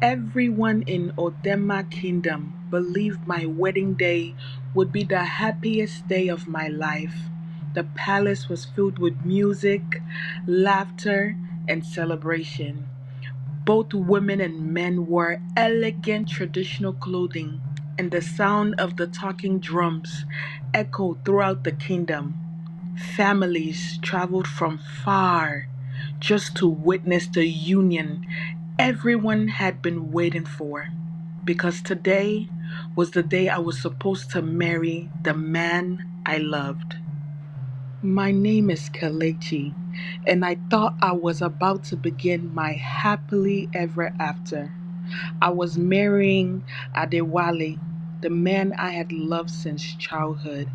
Everyone in Odema Kingdom believed my wedding day would be the happiest day of my life. The palace was filled with music, laughter, and celebration. Both women and men wore elegant traditional clothing, and the sound of the talking drums echoed throughout the kingdom. Families traveled from far just to witness the union everyone had been waiting for. Because today was the day I was supposed to marry the man I loved. My name is Kalechi, and I thought I was about to begin my happily ever after. I was marrying Adewale, the man I had loved since childhood.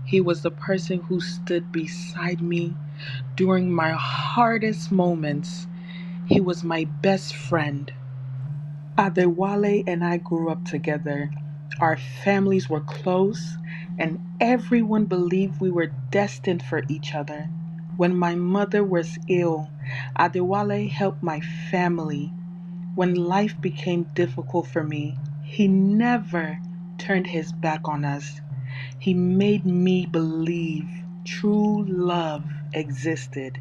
He was the person who stood beside me during my hardest moments. He was my best friend. Adewale and I grew up together. Our families were close, and everyone believed we were destined for each other. When my mother was ill, Adewale helped my family. When life became difficult for me, he never turned his back on us. He made me believe true love existed.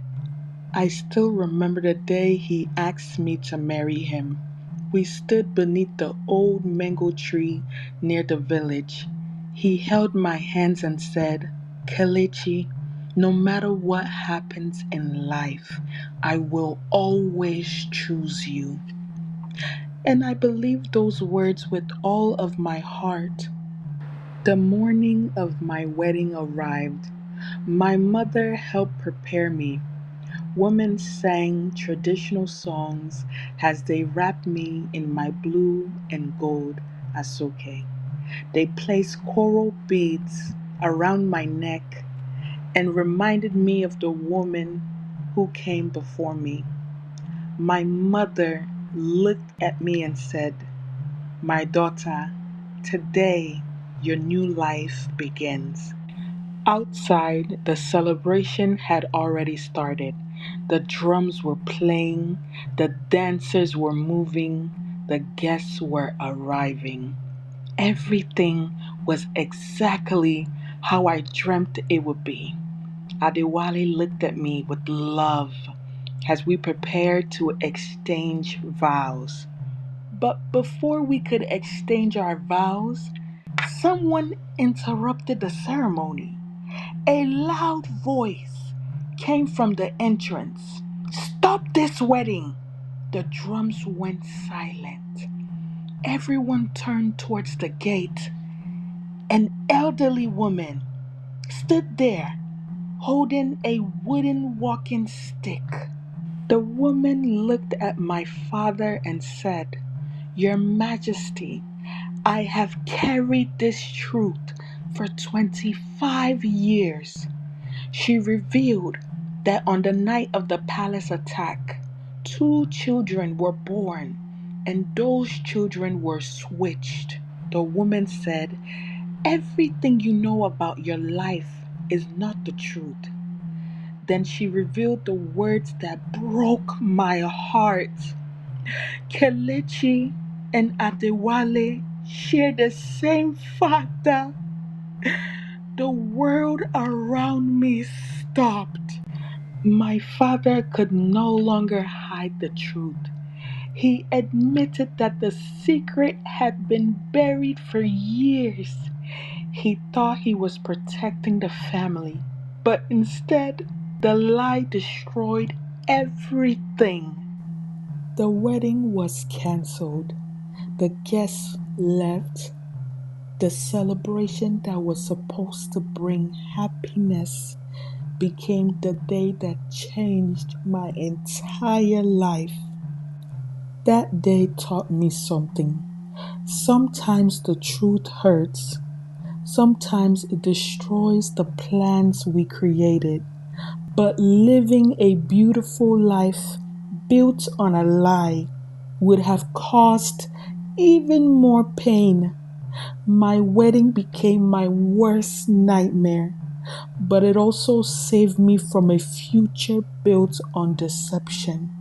I still remember the day he asked me to marry him. We stood beneath the old mango tree near the village. He held my hands and said, Kelechi, no matter what happens in life, I will always choose you. And I believed those words with all of my heart. The morning of my wedding arrived. My mother helped prepare me. Women sang traditional songs as they wrapped me in my blue and gold asoke. They placed coral beads around my neck and reminded me of the woman who came before me. My mother looked at me and said, My daughter, today your new life begins. Outside, the celebration had already started. The drums were playing, the dancers were moving, the guests were arriving. Everything was exactly how I dreamt it would be. Adewale looked at me with love as we prepared to exchange vows. But before we could exchange our vows, someone interrupted the ceremony. A loud voice came from the entrance. Stop this wedding! The drums went silent. Everyone turned towards the gate. An elderly woman stood there holding a wooden walking stick. The woman looked at my father and said, Your Majesty, I have carried this truth for 25 years. She revealed that on the night of the palace attack, two children were born, and those children were switched. The woman said, Everything you know about your life is not the truth. Then she revealed the words that broke my heart. Kelechi and Adewale share the same father. The world around me stopped. My father could no longer hide the truth. He admitted that the secret had been buried for years. He thought he was protecting the family, but instead, the lie destroyed everything. The wedding was cancelled. The guests left. The celebration that was supposed to bring happiness became the day that changed my entire life. That day taught me something. Sometimes the truth hurts. Sometimes it destroys the plans we created. But living a beautiful life built on a lie would have caused even more pain. My wedding became my worst nightmare, but it also saved me from a future built on deception.